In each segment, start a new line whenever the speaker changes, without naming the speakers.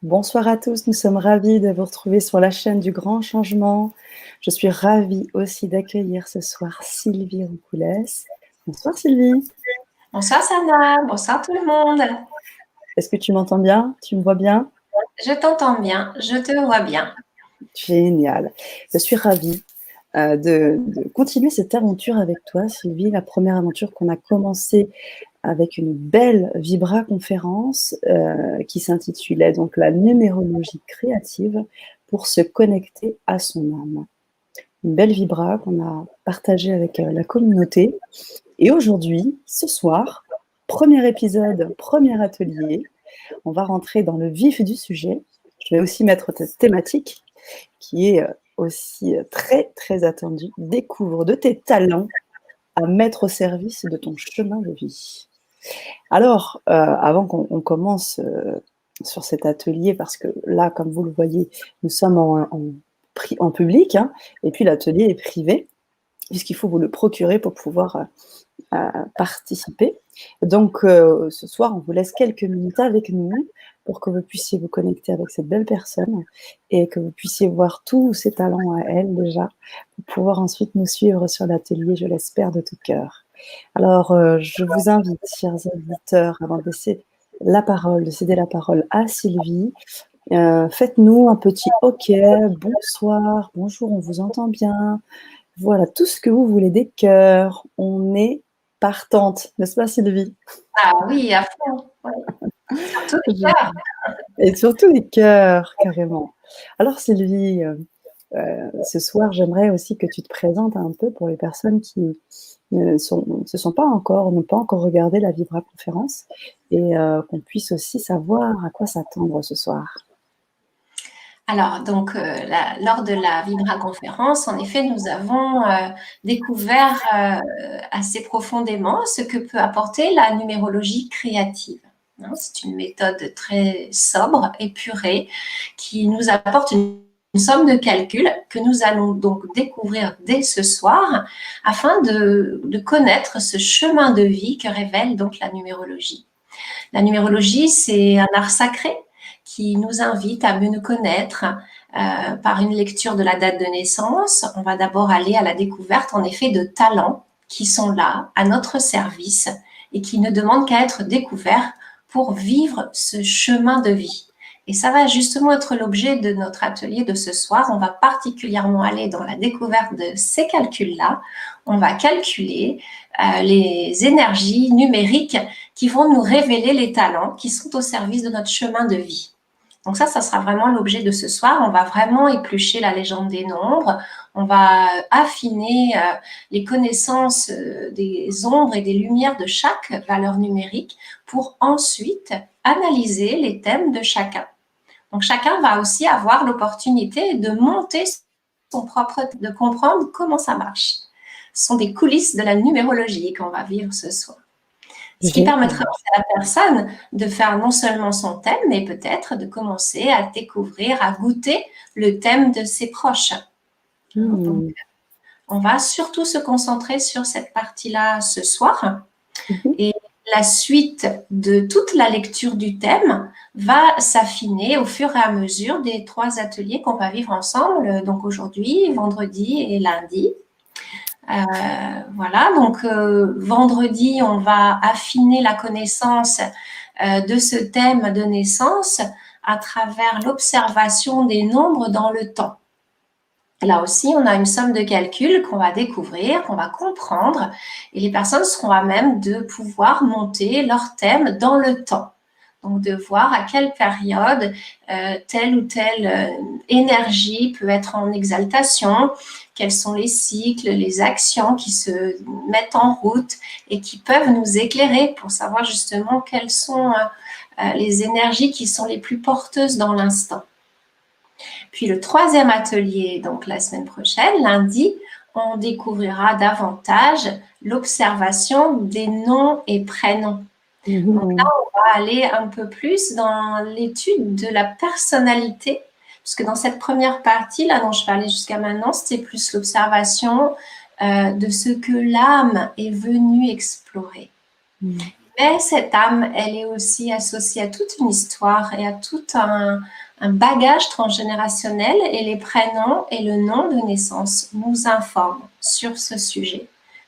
Bonsoir à tous, nous sommes ravis de vous retrouver sur la chaîne du Grand Changement. Je suis ravie aussi d'accueillir ce soir Sylvie Roucoulès. Bonsoir Sylvie.
Bonsoir Sana, bonsoir tout le monde.
Est-ce que tu m'entends bien? Tu me vois bien?
Je t'entends bien, je te vois bien.
Génial. Je suis ravie de continuer cette aventure avec toi Sylvie, la première aventure qu'on a commencée avec une belle Vibra conférence qui s'intitulait donc la numérologie créative pour se connecter à son âme. Une belle Vibra qu'on a partagée avec la communauté. Et aujourd'hui, ce soir, premier épisode, premier atelier, on va rentrer dans le vif du sujet. Je vais aussi mettre cette thématique qui est aussi très très attendue. Découvre de tes talents à mettre au service de ton chemin de vie. Alors, avant qu'on commence sur cet atelier, parce que là, comme vous le voyez, nous sommes en public, hein, et puis l'atelier est privé, puisqu'il faut vous le procurer pour pouvoir participer. Donc, ce soir, on vous laisse quelques minutes avec nous pour que vous puissiez vous connecter avec cette belle personne et que vous puissiez voir tous ses talents à elle déjà, pour pouvoir ensuite nous suivre sur l'atelier, je l'espère de tout cœur. Alors, je vous invite, chers auditeurs, avant de laisser la parole, de céder la parole à Sylvie, faites-nous un petit OK, bonsoir, bonjour, on vous entend bien. Voilà, tout ce que vous voulez, des cœurs, on est partante, n'est-ce pas Sylvie?
Ah oui, à fond, oui. Surtout les cœurs.
Et surtout des cœurs, carrément. Alors Sylvie, ce soir, j'aimerais aussi que tu te présentes un peu pour les personnes qui se sont pas encore, n'ont pas encore regardé la Vibra conférence et qu'on puisse aussi savoir à quoi s'attendre ce soir.
Alors, donc, lors de la Vibra conférence, en effet, nous avons découvert assez profondément ce que peut apporter la numérologie créative. Hein, c'est une méthode très sobre, épurée, qui nous apporte une somme de calculs que nous allons donc découvrir dès ce soir afin de connaître ce chemin de vie que révèle donc la numérologie. La numérologie, c'est un art sacré qui nous invite à mieux nous connaître par une lecture de la date de naissance. On va d'abord aller à la découverte, en effet, de talents qui sont là, à notre service, et qui ne demandent qu'à être découverts pour vivre ce chemin de vie. Et ça va justement être l'objet de notre atelier de ce soir. On va particulièrement aller dans la découverte de ces calculs-là. On va calculer les énergies numériques qui vont nous révéler les talents qui sont au service de notre chemin de vie. Donc ça sera vraiment l'objet de ce soir. On va vraiment éplucher la légende des nombres. On va affiner les connaissances des ombres et des lumières de chaque valeur numérique pour ensuite analyser les thèmes de chacun. Donc chacun va aussi avoir l'opportunité de monter son propre, de comprendre comment ça marche. Ce sont des coulisses de la numérologie qu'on va vivre ce soir. Ce qui permettra aussi à la personne de faire non seulement son thème, mais peut-être de commencer à découvrir, à goûter le thème de ses proches. Donc, on va surtout se concentrer sur cette partie-là ce soir. Et la suite de toute la lecture du thème va s'affiner au fur et à mesure des 3 ateliers qu'on va vivre ensemble, donc aujourd'hui, vendredi et lundi. Voilà, donc vendredi, on va affiner la connaissance de ce thème de naissance à travers l'observation des nombres dans le temps. Là aussi, on a une somme de calculs qu'on va découvrir, qu'on va comprendre, et les personnes seront à même de pouvoir monter leur thème dans le temps. Donc, de voir à quelle période telle ou telle énergie peut être en exaltation, quels sont les cycles, les actions qui se mettent en route et qui peuvent nous éclairer pour savoir justement quelles sont les énergies qui sont les plus porteuses dans l'instant. Puis le 3e atelier, donc la semaine prochaine, lundi, on découvrira davantage l'observation des noms et prénoms. Donc là, on va aller un peu plus dans l'étude de la personnalité, puisque dans cette première partie, là dont je parlais jusqu'à maintenant, c'était plus l'observation de ce que l'âme est venue explorer. Mais Mais cette âme, elle est aussi associée à toute une histoire et à tout un bagage transgénérationnel, et les prénoms et le nom de naissance nous informent sur ce sujet.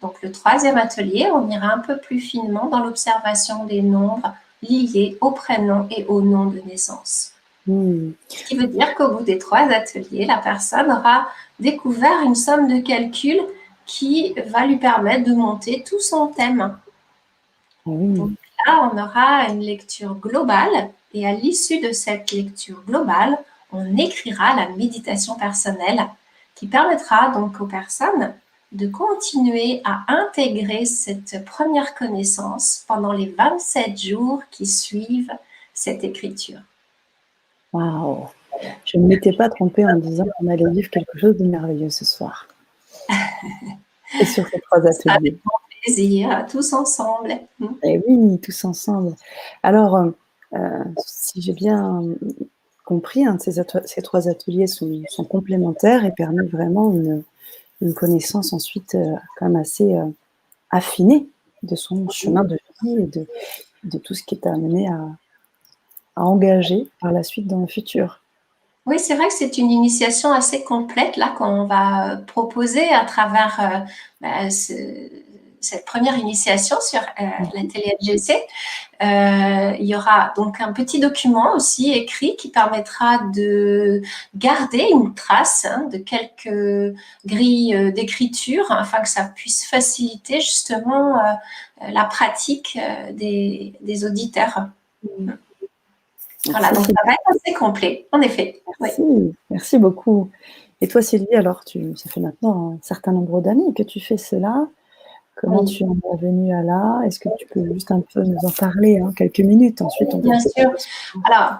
Donc le troisième atelier, on ira un peu plus finement dans l'observation des nombres liés au prénom et au nom de naissance. Ce qui veut dire qu'au bout des 3 ateliers, la personne aura découvert une somme de calculs qui va lui permettre de monter tout son thème. Donc là, on aura une lecture globale, et à l'issue de cette lecture globale, on écrira la méditation personnelle qui permettra donc aux personnes de continuer à intégrer cette première connaissance pendant les 27 jours qui suivent cette écriture.
Waouh! Je ne m'étais pas trompée en disant qu'on allait vivre quelque chose de merveilleux ce soir. Et sur ces 3 ateliers.
Avec grand plaisir, tous ensemble.
Et oui, tous ensemble. Alors, si j'ai bien compris, hein, ces 3 ateliers sont complémentaires et permettent vraiment une connaissance ensuite quand même assez affinée de son chemin de vie et de tout ce qui est amené à engager par la suite dans le futur.
Oui, c'est vrai que c'est une initiation assez complète là qu'on va proposer à travers cette première initiation sur la télé-LGC. Il y aura donc un petit document aussi écrit qui permettra de garder une trace de quelques grilles d'écriture afin que ça puisse faciliter justement la pratique des auditeurs. Voilà, donc ça va être assez complet, en effet.
Merci, oui. Merci beaucoup. Et toi, Sylvie, alors, ça fait maintenant un certain nombre d'années que tu fais cela. Comment tu en es venue à là? Est-ce que tu peux juste un peu nous en parler, quelques minutes? Ensuite,
bien sûr. Alors,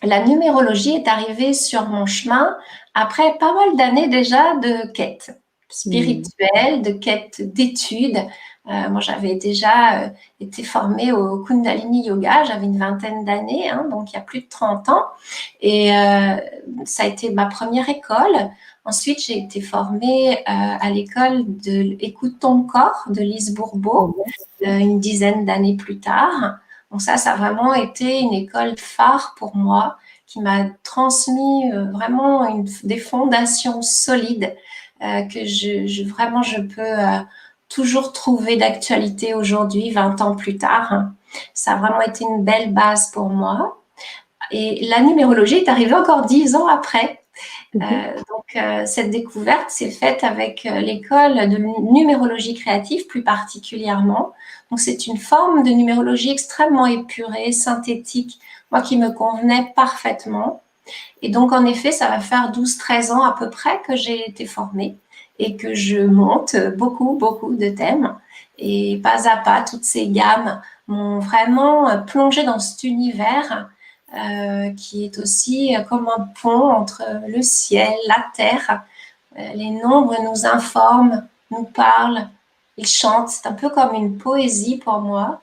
la numérologie est arrivée sur mon chemin après pas mal d'années déjà de quête spirituelle, de quête d'études. Moi, j'avais déjà été formée au Kundalini Yoga, j'avais une vingtaine d'années, donc il y a plus de 30 ans. Et ça a été ma première école. Ensuite, j'ai été formée à l'école de Écoute ton corps de Lise Bourbeau, une dizaine d'années plus tard. Donc ça a vraiment été une école phare pour moi, qui m'a transmis vraiment des fondations solides que je peux toujours trouver d'actualité aujourd'hui, 20 ans plus tard. Ça a vraiment été une belle base pour moi. Et la numérologie est arrivée encore 10 ans après. Cette découverte s'est faite avec l'école de numérologie créative plus particulièrement. Donc c'est une forme de numérologie extrêmement épurée, synthétique, moi qui me convenait parfaitement. Et donc en effet, ça va faire 12-13 ans à peu près que j'ai été formée et que je monte beaucoup de thèmes. Et pas à pas, toutes ces gammes m'ont vraiment plongée dans cet univers qui est aussi comme un pont entre le ciel, la terre. Les nombres nous informent, nous parlent, ils chantent. C'est un peu comme une poésie pour moi.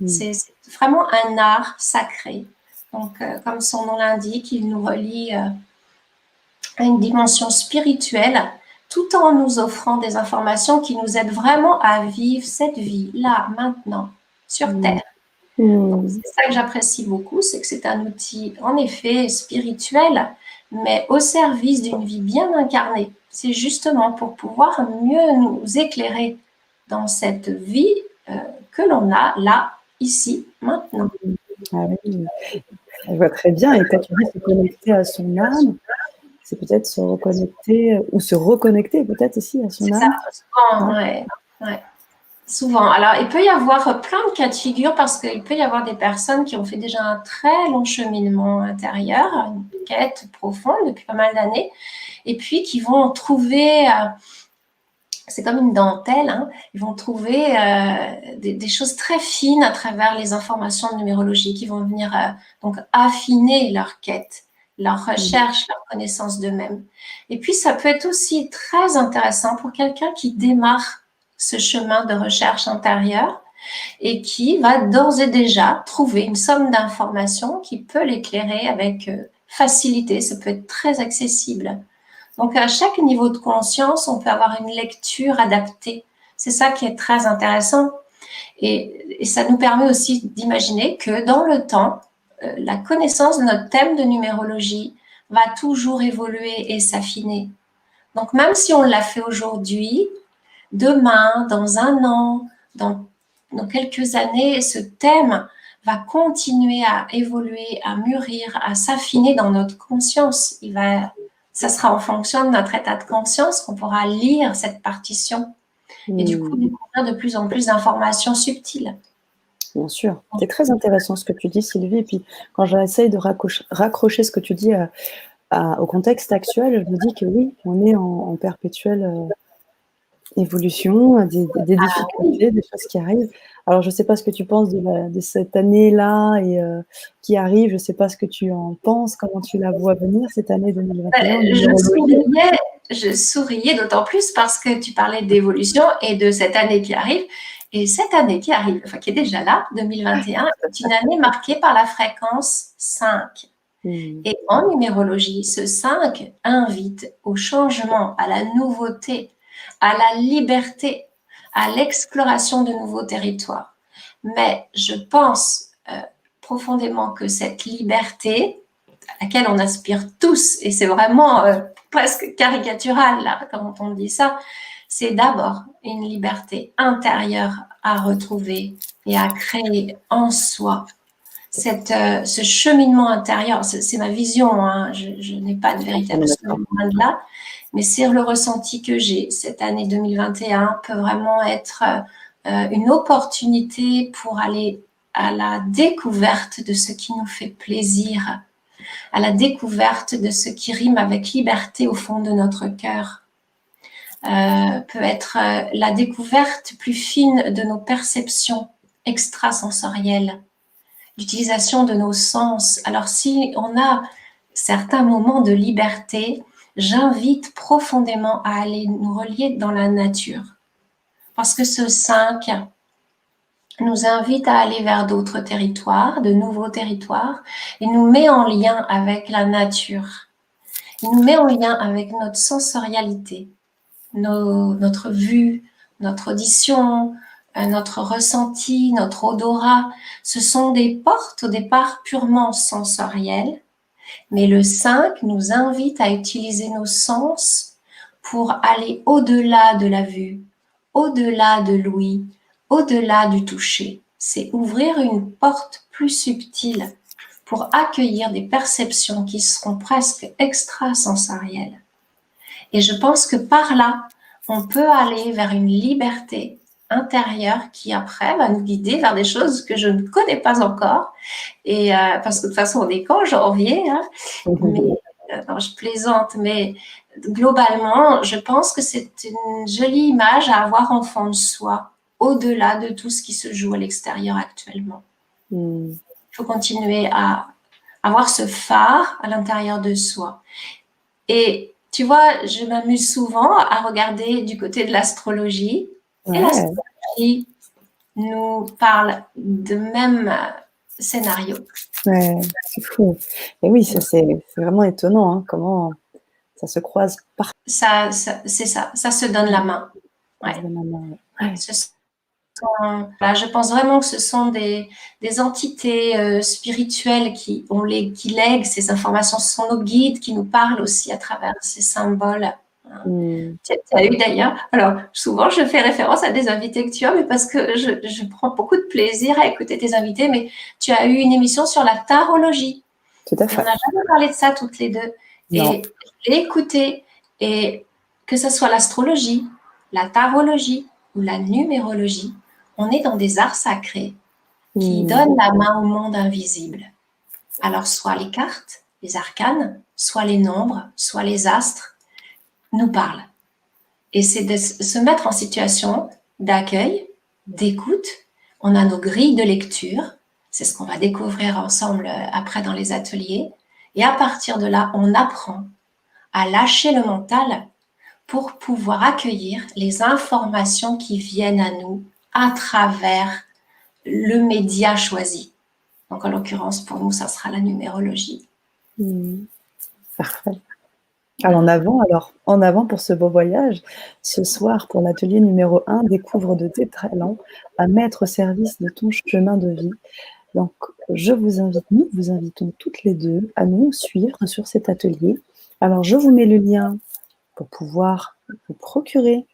C'est vraiment un art sacré. Donc, comme son nom l'indique, il nous relie à une dimension spirituelle, tout en nous offrant des informations qui nous aident vraiment à vivre cette vie, là, maintenant, sur Terre. Donc, c'est ça que j'apprécie beaucoup, c'est que c'est un outil, en effet, spirituel, mais au service d'une vie bien incarnée. C'est justement pour pouvoir mieux nous éclairer dans cette vie que l'on a là, ici, maintenant.
Ah oui, je vois très bien. Et quand tu dis se connecter à son âme, c'est peut-être se reconnecter, ou se reconnecter peut-être aussi à son âme.
C'est ça, souvent, ouais. Souvent. Alors, il peut y avoir plein de cas de figure parce qu'il peut y avoir des personnes qui ont fait déjà un très long cheminement intérieur, une quête profonde depuis pas mal d'années, et puis qui vont trouver, c'est comme une dentelle, ils vont trouver des choses très fines à travers les informations de numérologie qui vont venir donc affiner leur quête, leur recherche, leur connaissance d'eux-mêmes. Et puis, ça peut être aussi très intéressant pour quelqu'un qui démarre ce chemin de recherche intérieure et qui va d'ores et déjà trouver une somme d'informations qui peut l'éclairer avec facilité. Ça peut être très accessible. Donc, à chaque niveau de conscience, on peut avoir une lecture adaptée. C'est ça qui est très intéressant. Et ça nous permet aussi d'imaginer que dans le temps, la connaissance de notre thème de numérologie va toujours évoluer et s'affiner. Donc, même si on l'a fait aujourd'hui, demain, dans un an, dans quelques années, ce thème va continuer à évoluer, à mûrir, à s'affiner dans notre conscience. Ça sera en fonction de notre état de conscience qu'on pourra lire cette partition et du coup découvrir de plus en plus d'informations subtiles.
Bien sûr. C'est très intéressant ce que tu dis, Sylvie. Et puis, quand j'essaye de raccrocher ce que tu dis au contexte actuel, je me dis que oui, on est en perpétuelle évolution, des difficultés, des choses qui arrivent. Alors, je ne sais pas ce que tu penses de cette année-là et qui arrive. Je ne sais pas ce que tu en penses, comment tu la vois venir, cette année 2021.
Je souriais d'autant plus parce que tu parlais d'évolution et de cette année qui arrive. Et cette année qui arrive, enfin qui est déjà là, 2021, est une année marquée par la fréquence 5. Et en numérologie, ce 5 invite au changement, à la nouveauté, à la liberté, à l'exploration de nouveaux territoires. Mais je pense profondément que cette liberté, à laquelle on aspire tous, et c'est vraiment presque caricatural là, quand on dit ça, c'est d'abord une liberté intérieure à retrouver et à créer en soi. Ce cheminement intérieur, c'est ma vision, hein, je n'ai pas de vérité absolument loin de là, mais c'est le ressenti que j'ai. Cette année 2021 peut vraiment être une opportunité pour aller à la découverte de ce qui nous fait plaisir, à la découverte de ce qui rime avec liberté au fond de notre cœur. Peut être la découverte plus fine de nos perceptions extrasensorielles, l'utilisation de nos sens. Alors si on a certains moments de liberté, j'invite profondément à aller nous relier dans la nature. Parce que ce 5 nous invite à aller vers d'autres territoires, de nouveaux territoires, et nous met en lien avec la nature. Il nous met en lien avec notre sensorialité, notre vue, notre audition, notre ressenti, notre odorat. Ce sont des portes au départ purement sensorielles, mais le 5 nous invite à utiliser nos sens pour aller au-delà de la vue, au-delà de l'ouïe, au-delà du toucher. C'est ouvrir une porte plus subtile pour accueillir des perceptions qui seront presque extrasensorielles. Et je pense que par là, on peut aller vers une liberté intérieure qui après va nous guider vers des choses que je ne connais pas encore. Et parce que de toute façon, on est qu'en janvier, hein, mais non, je plaisante, mais globalement, je pense que c'est une jolie image à avoir en fond de soi, au-delà de tout ce qui se joue à l'extérieur actuellement. Il faut continuer à avoir ce phare à l'intérieur de soi. Et tu vois, je m'amuse souvent à regarder du côté de l'astrologie. Ouais. Et l'astrologie nous parle de même scénario.
Ouais, c'est fou. Et oui, ça c'est vraiment étonnant, hein, comment ça se croise partout.
C'est ça, ça se donne la main. Ouais.
Ouais.
Là, je pense vraiment que ce sont des entités spirituelles qui lèguent ces informations. Ce sont nos guides qui nous parlent aussi à travers ces symboles. Tu as eu d'ailleurs, alors souvent je fais référence à des invités que tu as, mais parce que je prends beaucoup de plaisir à écouter tes invités, mais tu as eu une émission sur la tarologie.
Tout à fait.
Et on n'a jamais parlé de ça toutes les deux.
Non.
Et je l'ai écouté, et que ce soit l'astrologie, la tarologie ou la numérologie, on est dans des arts sacrés qui donnent la main au monde invisible. Alors soit les cartes, les arcanes, soit les nombres, soit les astres, nous parle. Et c'est de se mettre en situation d'accueil, d'écoute. On a nos grilles de lecture. C'est ce qu'on va découvrir ensemble après dans les ateliers. Et à partir de là, on apprend à lâcher le mental pour pouvoir accueillir les informations qui viennent à nous à travers le média choisi. Donc, en l'occurrence, pour nous, ça sera la numérologie.
Parfait. Alors, en avant pour ce beau voyage. Ce soir, pour l'atelier numéro 1, découvre de tes talents à mettre au service de ton chemin de vie. Donc, nous vous invitons toutes les deux à nous suivre sur cet atelier. Alors, je vous mets le lien pour pouvoir vous procurer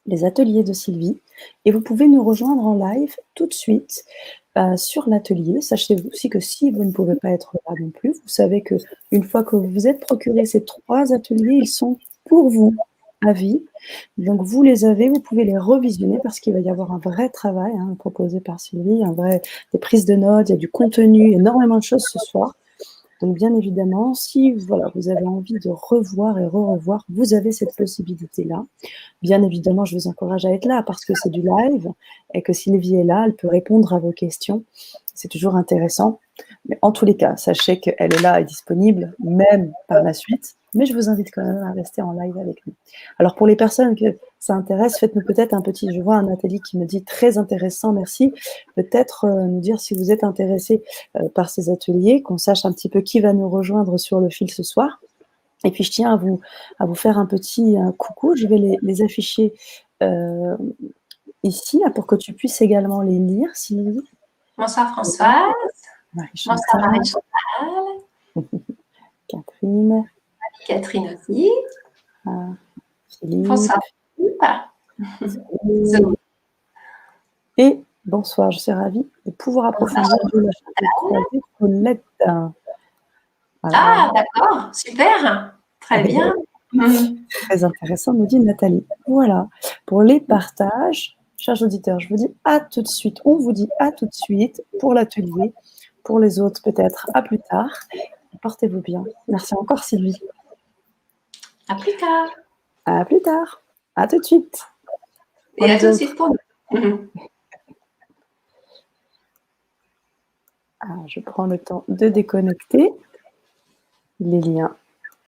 les ateliers de Sylvie et vous pouvez nous rejoindre en live tout de suite sur l'atelier. Sachez aussi que si vous ne pouvez pas être là non plus, vous savez qu'une fois que vous vous êtes procuré ces 3 ateliers, ils sont pour vous à vie. Donc vous les avez, vous pouvez les revisionner parce qu'il va y avoir un vrai travail proposé par Sylvie, des prises de notes, il y a du contenu, énormément de choses ce soir. Donc bien évidemment, si voilà, vous avez envie de revoir et re-revoir, vous avez cette possibilité-là. Bien évidemment, je vous encourage à être là parce que c'est du live et que Sylvie est là, elle peut répondre à vos questions. C'est toujours intéressant. Mais en tous les cas, sachez qu'elle est là et disponible, même par la suite. Mais je vous invite quand même à rester en live avec nous. Alors pour les personnes que ça intéresse, faites-nous peut-être un petit, je vois un Nathalie qui me dit très intéressant, merci. Peut-être nous dire si vous êtes intéressé par ces ateliers, qu'on sache un petit peu qui va nous rejoindre sur le fil ce soir. Et puis je tiens à vous faire un petit coucou, je vais les afficher ici là, pour que tu puisses également les lire, Sylvie.
Bonsoir Françoise. Bonsoir
Marie-Chantal. Catherine.
Catherine aussi.
Philippe.
Bonsoir Philippe.
Et bonsoir, je suis ravie de pouvoir approfondir de Colette.
Ah, d'accord, super, très bien.
Très intéressant, nous dit Nathalie. Voilà, pour les partages, chers auditeurs, je vous dis à tout de suite. On vous dit à tout de suite pour l'atelier. Pour les autres, peut-être à plus tard. Portez-vous bien. Merci encore, Sylvie.
À plus tard.
À plus tard. À tout de suite.
Et à tout de suite pour nous.
Alors, je prends le temps de déconnecter les liens.